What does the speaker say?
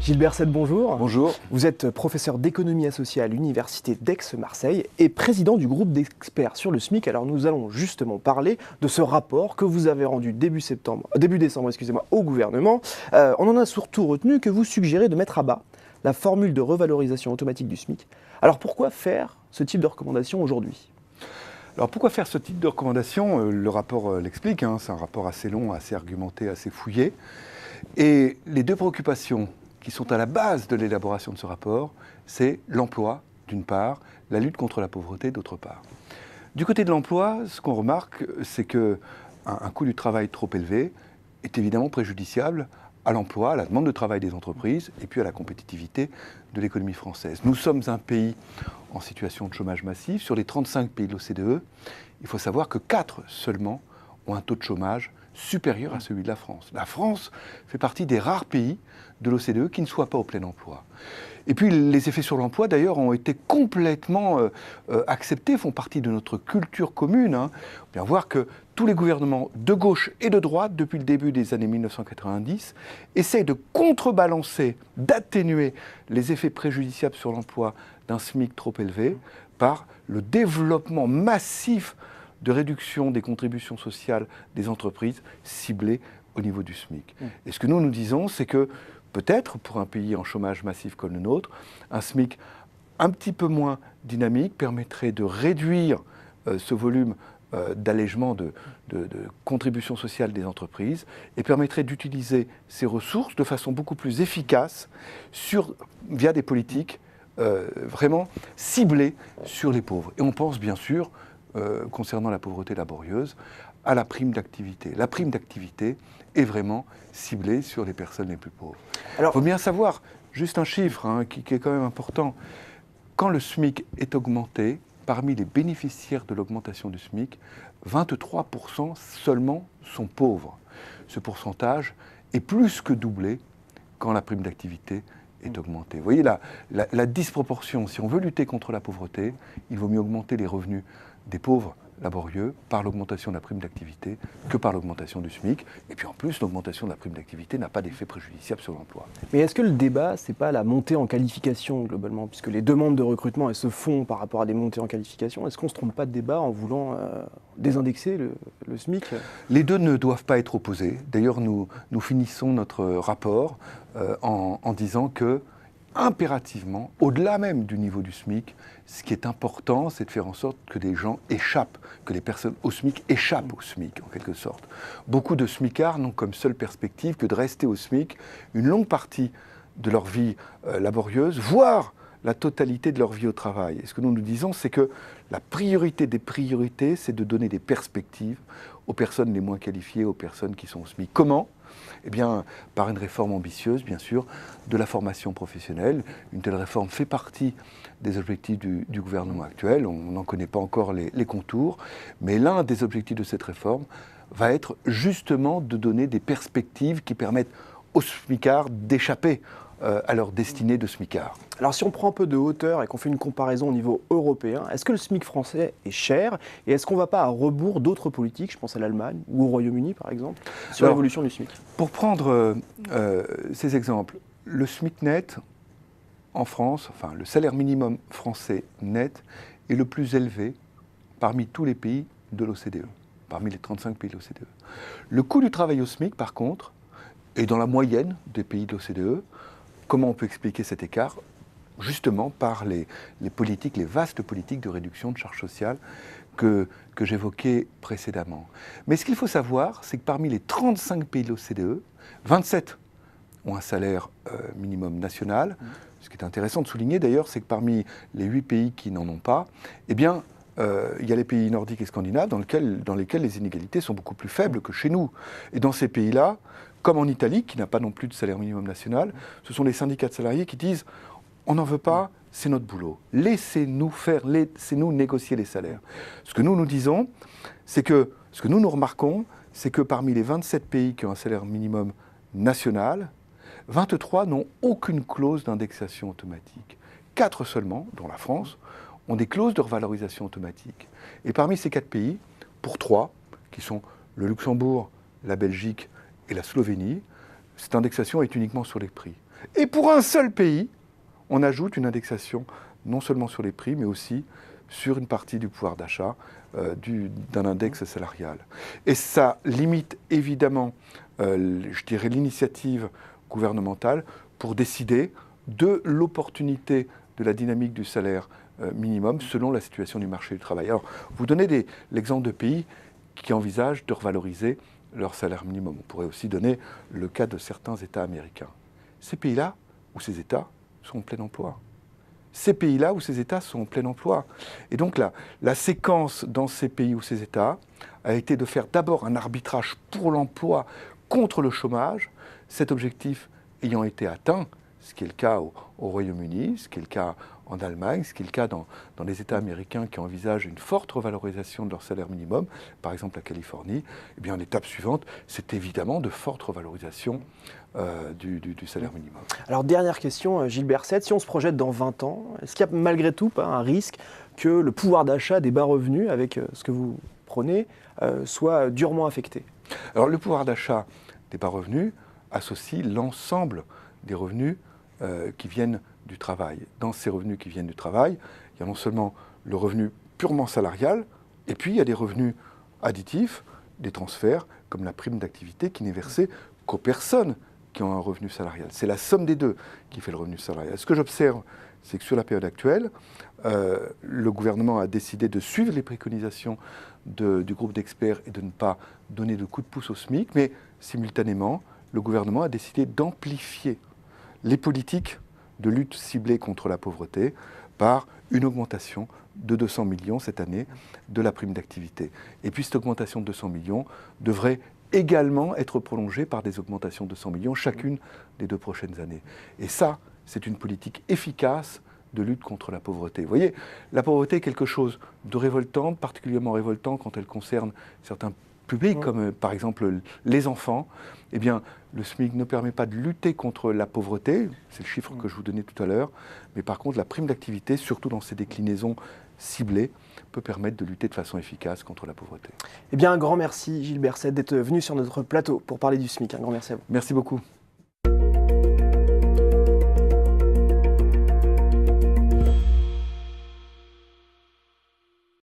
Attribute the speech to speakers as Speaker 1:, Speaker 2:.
Speaker 1: Gilbert Sette, bonjour.
Speaker 2: Bonjour.
Speaker 1: Vous êtes professeur d'économie associée à l'Université d'Aix-Marseille et président du groupe d'experts sur le SMIC. Alors nous allons justement parler de ce rapport que vous avez rendu début décembre, au gouvernement. On en a surtout retenu que vous suggérez de mettre à bas la formule de revalorisation automatique du SMIC. Alors pourquoi faire ce type de recommandation aujourd'hui ?
Speaker 2: Alors pourquoi faire ce type de recommandation ? Le rapport l'explique, c'est un rapport assez long, assez argumenté, assez fouillé. Et les deux préoccupations qui sont à la base de l'élaboration de ce rapport, c'est l'emploi, d'une part, la lutte contre la pauvreté, d'autre part. Du côté de l'emploi, ce qu'on remarque, c'est qu'un coût du travail trop élevé est évidemment préjudiciable à l'emploi, à la demande de travail des entreprises et puis à la compétitivité de l'économie française. Nous sommes un pays en situation de chômage massif. Sur les 35 pays de l'OCDE, il faut savoir que 4 seulement ont un taux de chômage supérieur à celui de la France. La France fait partie des rares pays de l'OCDE qui ne soient pas au plein emploi. Et puis les effets sur l'emploi, d'ailleurs, ont été complètement acceptés, font partie de notre culture commune. On peut bien voir que tous les gouvernements de gauche et de droite, depuis le début des années 1990, essayent de contrebalancer, d'atténuer les effets préjudiciables sur l'emploi d'un SMIC trop élevé par le développement massif de réduction des contributions sociales des entreprises ciblées au niveau du SMIC. Et ce que nous disons, c'est que peut-être, pour un pays en chômage massif comme le nôtre, un SMIC un petit peu moins dynamique permettrait de réduire ce volume d'allègement de contributions sociales des entreprises et permettrait d'utiliser ces ressources de façon beaucoup plus efficace via des politiques vraiment ciblées sur les pauvres. Et on pense bien sûr, concernant la pauvreté laborieuse, à la prime d'activité. La prime d'activité est vraiment ciblée sur les personnes les plus pauvres. Il faut bien savoir, juste un chiffre qui est quand même important, quand le SMIC est augmenté, parmi les bénéficiaires de l'augmentation du SMIC, 23% seulement sont pauvres. Ce pourcentage est plus que doublé quand la prime d'activité est augmentée. Vous voyez la disproportion. Si on veut lutter contre la pauvreté, il vaut mieux augmenter les revenus des pauvres laborieux par l'augmentation de la prime d'activité que par l'augmentation du SMIC. Et puis en plus, l'augmentation de la prime d'activité n'a pas d'effet préjudiciable sur l'emploi.
Speaker 1: Mais est-ce que le débat, c'est pas la montée en qualification globalement, puisque les demandes de recrutement, elles se font par rapport à des montées en qualification. Est-ce qu'on ne se trompe pas de débat en voulant désindexer le SMIC ?
Speaker 2: Les deux ne doivent pas être opposés. D'ailleurs, nous finissons notre rapport en disant que impérativement, au-delà même du niveau du SMIC, ce qui est important, c'est de faire en sorte que les gens échappent, que les personnes au SMIC échappent au SMIC, en quelque sorte. Beaucoup de SMICards n'ont comme seule perspective que de rester au SMIC une longue partie de leur vie laborieuse, voire la totalité de leur vie au travail. Et ce que nous disons, c'est que la priorité des priorités, c'est de donner des perspectives aux personnes les moins qualifiées, aux personnes qui sont au SMIC. Comment ? Eh bien, par une réforme ambitieuse, bien sûr, de la formation professionnelle. Une telle réforme fait partie des objectifs du gouvernement actuel. On n'en connaît pas encore les contours, mais l'un des objectifs de cette réforme va être justement de donner des perspectives qui permettent aux SMICards d'échapper à leur destinée de SMICard.
Speaker 1: Alors si on prend un peu de hauteur et qu'on fait une comparaison au niveau européen, est-ce que le SMIC français est cher et est-ce qu'on ne va pas à rebours d'autres politiques, je pense à l'Allemagne ou au Royaume-Uni par exemple, sur l'évolution du SMIC ?
Speaker 2: Pour prendre ces exemples, le SMIC net en France, enfin le salaire minimum français net est le plus élevé parmi tous les pays de l'OCDE, parmi les 35 pays de l'OCDE. Le coût du travail au SMIC par contre est dans la moyenne des pays de l'OCDE. Comment on peut expliquer cet écart ? Justement par les politiques, les vastes politiques de réduction de charges sociales que j'évoquais précédemment. Mais ce qu'il faut savoir, c'est que parmi les 35 pays de l'OCDE, 27 ont un salaire minimum national. Ce qui est intéressant de souligner d'ailleurs, c'est que parmi les 8 pays qui n'en ont pas, eh bien, il y a les pays nordiques et scandinaves dans lesquels les inégalités sont beaucoup plus faibles que chez nous. Et dans ces pays-là, comme en Italie, qui n'a pas non plus de salaire minimum national, ce sont les syndicats de salariés qui disent « on n'en veut pas, c'est notre boulot. Laissez-nous faire, laissez-nous négocier les salaires ». Ce que nous disons, c'est que, ce que nous remarquons, c'est que parmi les 27 pays qui ont un salaire minimum national, 23 n'ont aucune clause d'indexation automatique. 4 seulement, dont la France, ont des clauses de revalorisation automatique. Et parmi ces 4 pays, pour 3, qui sont le Luxembourg, la Belgique et la Slovénie, cette indexation est uniquement sur les prix. Et pour un seul pays, on ajoute une indexation non seulement sur les prix, mais aussi sur une partie du pouvoir d'achat d'un index salarial. Et ça limite évidemment, je dirais, l'initiative gouvernementale pour décider de l'opportunité de la dynamique du salaire minimum selon la situation du marché du travail. Alors, vous donnez l'exemple de pays qui envisagent de revaloriser leur salaire minimum. On pourrait aussi donner le cas de certains États américains. Ces pays-là, ou ces États, sont en plein emploi. Ces pays-là où ces États sont en plein emploi. Et donc la séquence dans ces pays ou ces États a été de faire d'abord un arbitrage pour l'emploi contre le chômage, cet objectif ayant été atteint, ce qui est le cas au Royaume-Uni, ce qui est le cas en Allemagne, ce qui est le cas dans les États américains qui envisagent une forte revalorisation de leur salaire minimum, par exemple la Californie, eh bien l'étape suivante, c'est évidemment de forte revalorisation du salaire minimum.
Speaker 1: Alors dernière question, Gilles Berset, si on se projette dans 20 ans, est-ce qu'il y a malgré tout pas un risque que le pouvoir d'achat des bas revenus, avec ce que vous prenez, soit durement affecté?
Speaker 2: Alors le pouvoir d'achat des bas revenus associe l'ensemble des revenus qui viennent du travail. Dans ces revenus qui viennent du travail, il y a non seulement le revenu purement salarial, et puis il y a des revenus additifs, des transferts, comme la prime d'activité qui n'est versée qu'aux personnes qui ont un revenu salarial. C'est la somme des deux qui fait le revenu salarial. Ce que j'observe, c'est que sur la période actuelle, le gouvernement a décidé de suivre les préconisations du groupe d'experts et de ne pas donner de coup de pouce au SMIC, mais simultanément, le gouvernement a décidé d'amplifier les politiques de lutte ciblée contre la pauvreté par une augmentation de 200 millions cette année de la prime d'activité. Et puis cette augmentation de 200 millions devrait également être prolongée par des augmentations de 100 millions chacune des 2 prochaines années. Et ça, c'est une politique efficace de lutte contre la pauvreté. Vous voyez, la pauvreté est quelque chose de révoltant, particulièrement révoltant quand elle concerne certains publics, comme par exemple les enfants. Eh bien, le SMIC ne permet pas de lutter contre la pauvreté, c'est le chiffre que je vous donnais tout à l'heure, mais par contre, la prime d'activité, surtout dans ses déclinaisons ciblées, peut permettre de lutter de façon efficace contre la pauvreté.
Speaker 1: Eh bien, un grand merci, Gilles Berset, d'être venu sur notre plateau pour parler du SMIC. Un grand merci à vous.
Speaker 2: Merci beaucoup.